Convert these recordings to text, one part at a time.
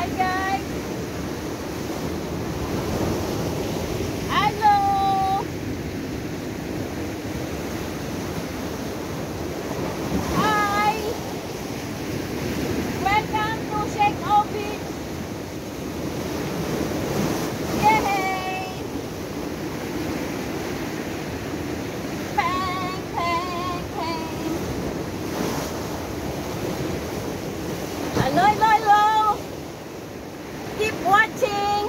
Hi guys! Hello! Hi! Welcome to Shake Office! Yay! Pang, pang, pang! Hello, hello, hello! Keep watching!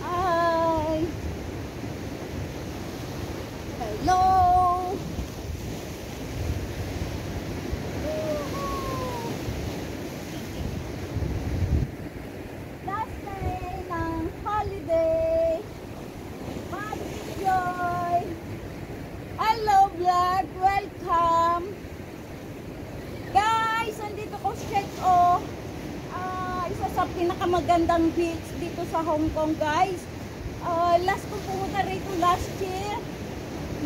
Hi! Hello! Last day ng holiday! Mag-enjoy! Hello vlog! Welcome! Guys, nandito ko sa isa sa pinakamagandang beach dito sa Hong Kong, guys. Last kong pumunta rito last year.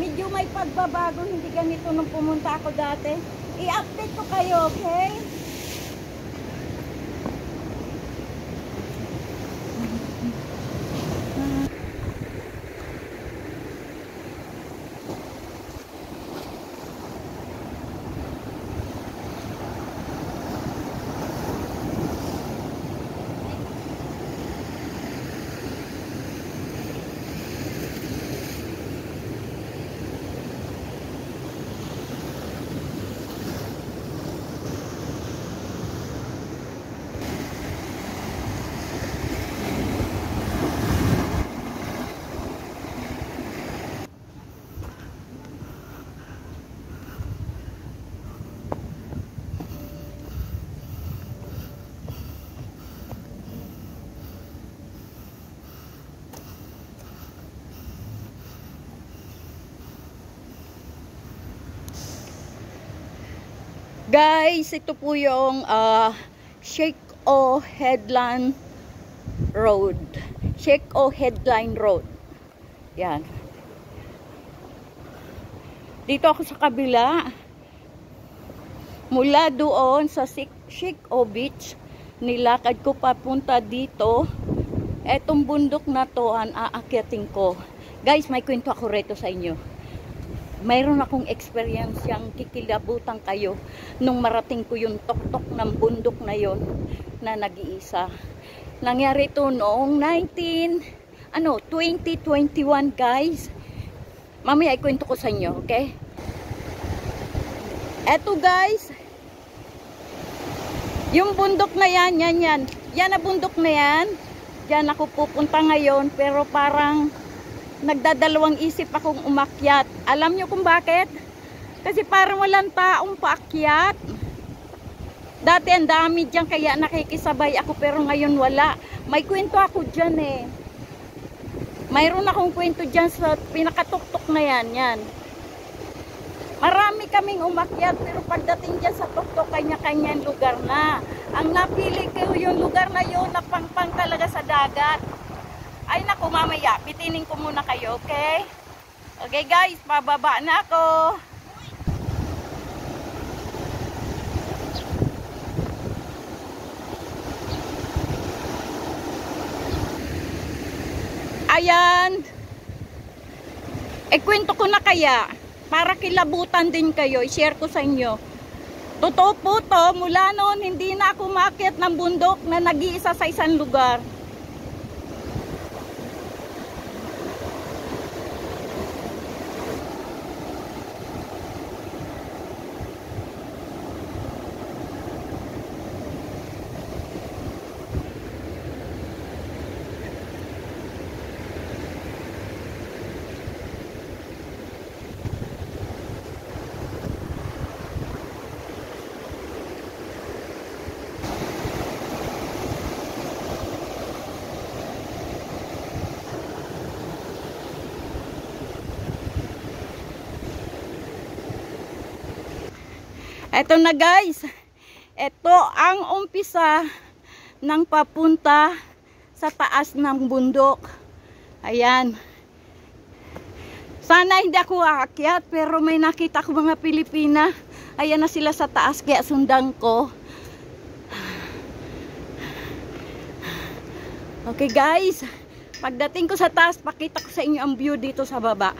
Medyo may pagbabago, hindi ganito nung pumunta ako dati. I-update ko kayo, okay? Guys, ito po yung Shek O Headland Road. Shek O Headland Road. Yan. Dito ako sa kabila. Mula doon sa Shek O Beach, nilakad ko papunta dito. Etong bundok na to ang aakyatin ko. Guys, may kwento ako rito sa inyo. Mayroon akong experience yung kikilabutan kayo nung marating ko yung tuktok ng bundok na yon na nag-iisa. Nangyari ito noong 2021 guys. Mamaya ikwento ko sa inyo, okay? Eto guys, yung bundok na yan, yan na bundok na yan. Diyan ako pupunta ngayon, pero parang nagdadalawang isip akong umakyat. Alam nyo kung bakit? Kasi parang walang taong paakyat. Dati ang dami dyan kaya nakikisabay ako, pero ngayon wala. May kwento ako dyan eh. Mayroon akong kwento dyan sa pinakatuktok na yan. Marami kaming umakyat, pero pagdating dyan sa tuktok, kanya-kanyang lugar na. Ang napili ko yung lugar na yun na pangpang talaga sa dagat. Ay naku, mamaya, bitinin ko muna kayo, okay? Okay guys, pababa na ako. Ayan. Kwento ko na kaya, para kilabutan din kayo, i-share ko sa inyo. Totoo po to, mula noon hindi na ako maakyat ng bundok na nag-iisa sa isang lugar. Eto na guys. Ito ang umpisa ng papunta sa taas ng bundok. Ayan. Sana hindi ako aakyat, pero may nakita ko mga Pilipina. Ayan na sila sa taas, kaya sundan ko. Okay guys, pagdating ko sa taas, pakita ko sa inyo ang view dito sa baba.